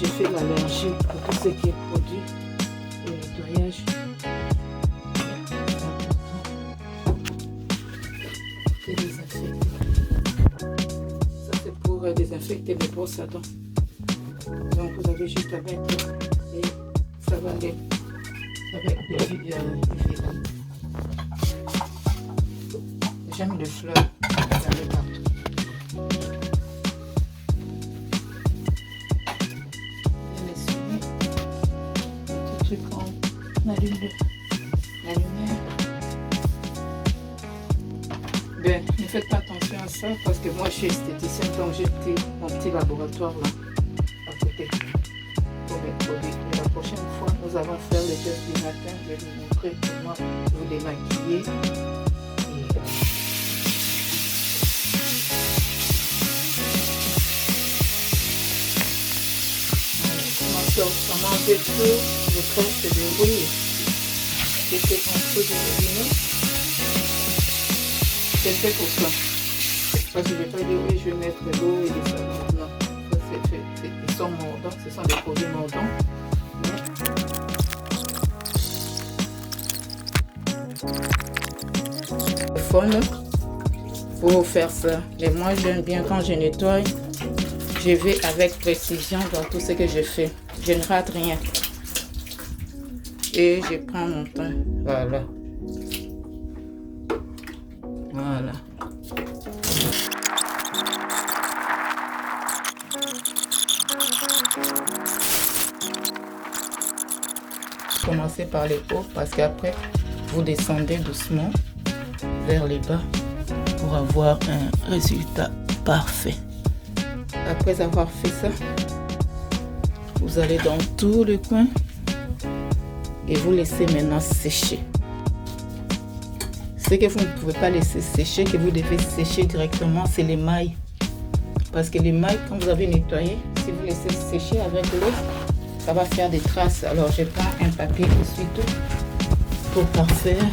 j'ai fait l'allergie pour tout ce qui est produit de nettoyage. C'est désinfecté. Ça c'est pour désinfecter les brosses à dents. Donc vous avez juste à mettre les savonnets avec du vilain. J'aime les fleurs, j'en ai partout. Il y a les souliers, des petits trucs en allume la lumière. Ben, ne faites pas attention à ça parce que moi je suis esthéticienne, donc j'ai mon petit laboratoire là à côté pour mes produits. Et la prochaine fois, nous allons faire les gestes du matin. Je vais vous montrer comment vous démaquiller. On enlève tout le reste de rouille qui était en dessous du robinet. C'est fait pour ça. Parce que je ne vais pas dire oui, je vais mettre de l'eau et des savons. Non, ça c'est fait. Ils sont mordants, ce sont des produits mordants. Le fun pour faire ça. Mais moi j'aime bien quand je nettoie, je vais avec précision dans tout ce que je fais. Je ne rate rien. Et je prends mon temps. Voilà. Voilà. Commencez par les hauts parce qu'après, vous descendez doucement vers les bas pour avoir un résultat parfait. Après avoir fait ça, vous allez dans tout le coin et vous laissez maintenant sécher. Ce que vous ne pouvez pas laisser sécher, que vous devez sécher directement, c'est les mailles. Parce que les mailles, quand vous avez nettoyé, si vous laissez sécher avec l'eau, ça va faire des traces. Alors je prends un papier essuie-tout pour parfaire.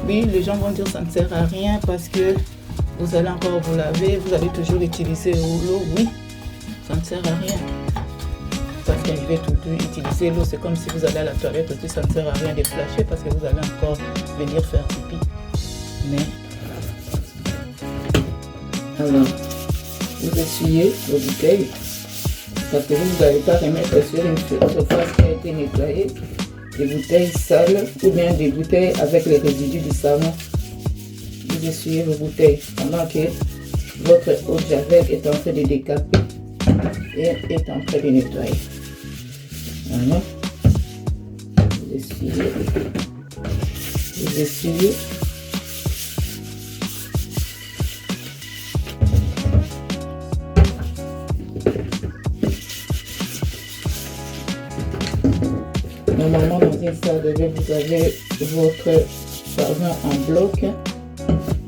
Oui, les gens vont dire que ça ne sert à rien parce que vous allez encore vous laver, vous allez toujours utiliser l'eau. Oui, ça ne sert à rien. Parce que je vais tout utiliser l'eau, c'est comme si vous allez à la toilette aussi, ça ne sert à rien de flasher parce que vous allez encore venir faire pipi. Mais, alors, vous essuyez vos bouteilles parce que vous n'allez pas remettre sur une surface qui a été nettoyée des bouteilles sales ou bien des bouteilles avec les résidus du savon. Vous essuyez vos bouteilles pendant que votre eau de javel est en train de décaper et est en train de nettoyer. Voilà. Vous essuyez. Vous essuyez. Normalement, dans une salle de bain, vous avez votre savon en bloc,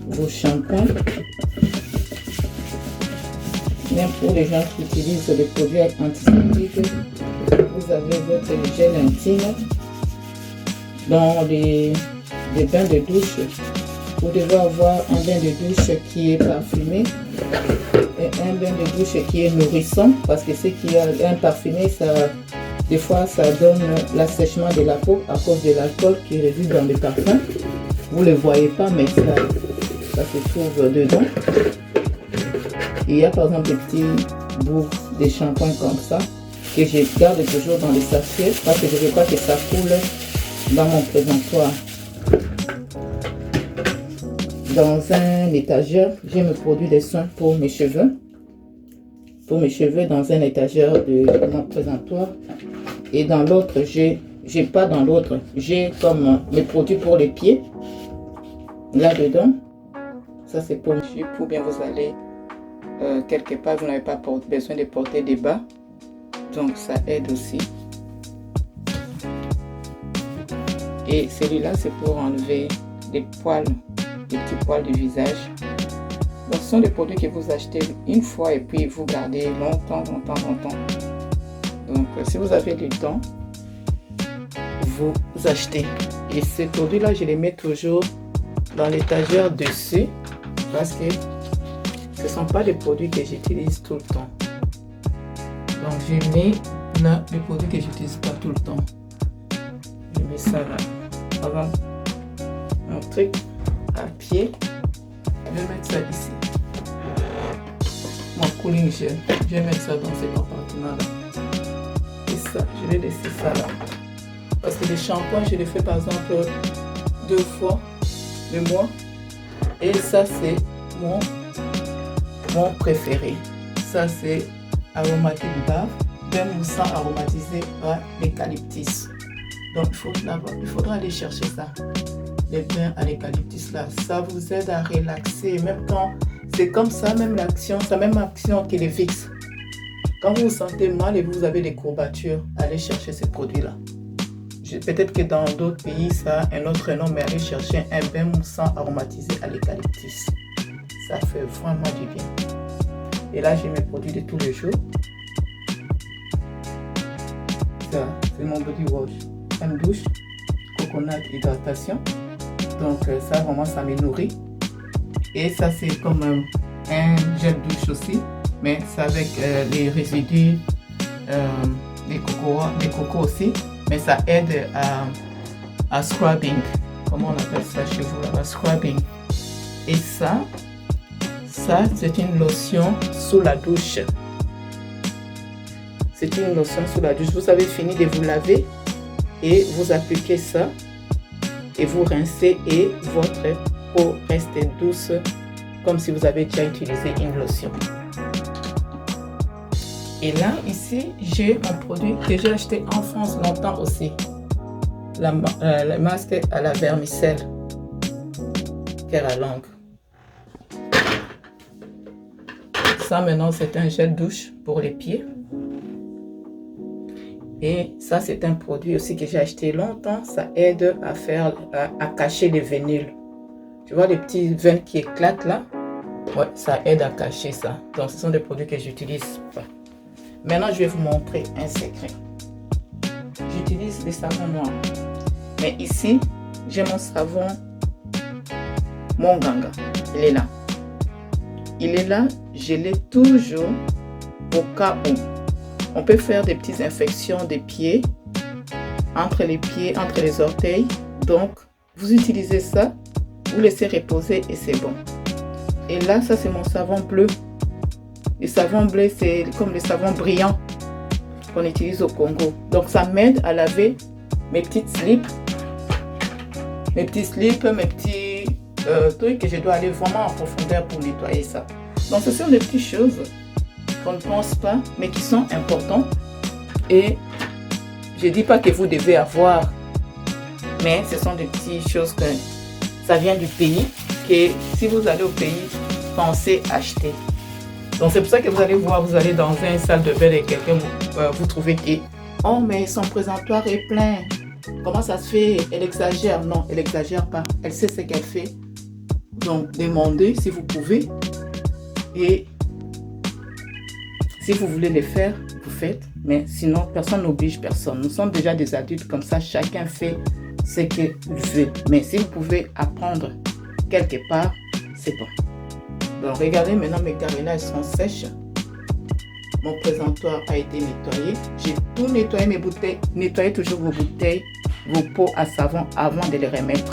vos shampoings. Même pour les gens qui utilisent des produits antiseptiques, vous avez votre gel intime. Dans les bains de douche, vous devez avoir un bain de douche qui est parfumé et un bain de douche qui est nourrissant parce que ce qui est un parfumé, ça, des fois ça donne l'assèchement de la peau à cause de l'alcool qui est réduit dans le parfum. Vous ne le voyez pas, mais ça se trouve dedans. Il y a par exemple des petits bouts de shampoing comme ça que je garde toujours dans les sachets parce que je ne veux pas que ça coule dans mon présentoir. Dans un étagère, j'ai mes produits de soins pour mes cheveux. Pour mes cheveux dans un étagère de mon présentoir. Et dans l'autre, j'ai pas dans l'autre, j'ai comme mes produits pour les pieds. Là-dedans, ça c'est pour bien vous allez quelque part, vous n'avez pas besoin de porter des bas. Donc ça aide aussi. Et celui-là, c'est pour enlever des poils, des petits poils du visage. Donc ce sont des produits que vous achetez une fois et puis vous gardez longtemps. Donc si vous avez du temps, vous achetez. Et ces produits-là, je les mets toujours dans l'étagère dessus parce que ce ne sont pas des produits que j'utilise tout le temps. Donc je mets là les produits que j'utilise pas tout le temps. Je mets ça là. Avant mon truc à pied, je vais mettre ça ici. Mon cooling gel, je vais mettre ça dans ces compartiments là. Et ça, je vais laisser ça là. Parce que les shampoings, je les fais par exemple 2 fois le mois. Et ça, c'est mon préféré. Ça, c'est aromatique bar, bain moussant aromatisé par l'eucalyptus. Donc, il faudra aller chercher ça. Les bains à l'eucalyptus là, ça vous aide à relaxer. Même quand c'est comme ça, même l'action, c'est la même action que les Vicks. Quand vous vous sentez mal et vous avez des courbatures, allez chercher ces produits-là. Peut-être que dans d'autres pays, ça a un autre nom, mais allez chercher un bain moussant aromatisé à l'eucalyptus. Ça fait vraiment du bien. Et là, j'ai mes produits de tous les jours. Ça, c'est mon body wash. Une douche, coconut hydratation. Donc ça, vraiment, ça me nourrit. Et ça, c'est comme un gel douche aussi. Mais c'est avec les résidus des cocos aussi. Mais ça aide à scrubbing. Comment on appelle ça chez vous là-bas? Scrubbing. Et ça c'est une lotion sous la douche. C'est une lotion sous la douche. Vous avez fini de vous laver et vous appliquez ça et vous rincez et votre peau reste douce comme si vous avez déjà utilisé une lotion. Et là, ici, j'ai un produit que j'ai acheté en France longtemps aussi. Le masque à la vermicelle, qui est la langue. Ça, maintenant, c'est un gel douche pour les pieds. Et ça, c'est un produit aussi que j'ai acheté longtemps. Ça aide à cacher les vénules. Tu vois les petits veines qui éclatent là? Ouais, ça aide à cacher ça. Donc, ce sont des produits que j'utilise pas. Maintenant, je vais vous montrer un secret. J'utilise des savons noirs. Mais ici, j'ai mon savon Monganga. Il est là. Il est là, je l'ai toujours au cas où. On peut faire des petites infections des pieds, entre les orteils. Donc, vous utilisez ça, vous laissez reposer et c'est bon. Et là, ça c'est mon savon bleu. Le savon bleu, c'est comme le savon brillant qu'on utilise au Congo. Donc, ça m'aide à laver mes petites slips, mes petits trucs que je dois aller vraiment en profondeur pour nettoyer ça. Donc, ce sont des petites choses qu'on ne pense pas, mais qui sont importantes. Et je ne dis pas que vous devez avoir, mais ce sont des petites choses que ça vient du pays, que si vous allez au pays, pensez acheter. Donc, c'est pour ça que vous allez voir, vous allez dans une salle de bain et quelqu'un vous trouvez que oh, mais son présentoir est plein. Comment ça se fait? Elle exagère. Non, elle n'exagère pas. Elle sait ce qu'elle fait. Donc, demandez si vous pouvez. Et si vous voulez le faire, vous faites. Mais sinon, personne n'oblige personne. Nous sommes déjà des adultes comme ça. Chacun fait ce qu'il veut. Mais si vous pouvez apprendre quelque part, c'est bon. Donc, regardez maintenant, mes carénages sont sèches. Mon présentoir a été nettoyé. J'ai tout nettoyé mes bouteilles. Nettoyez toujours vos bouteilles, vos pots à savon avant de les remettre.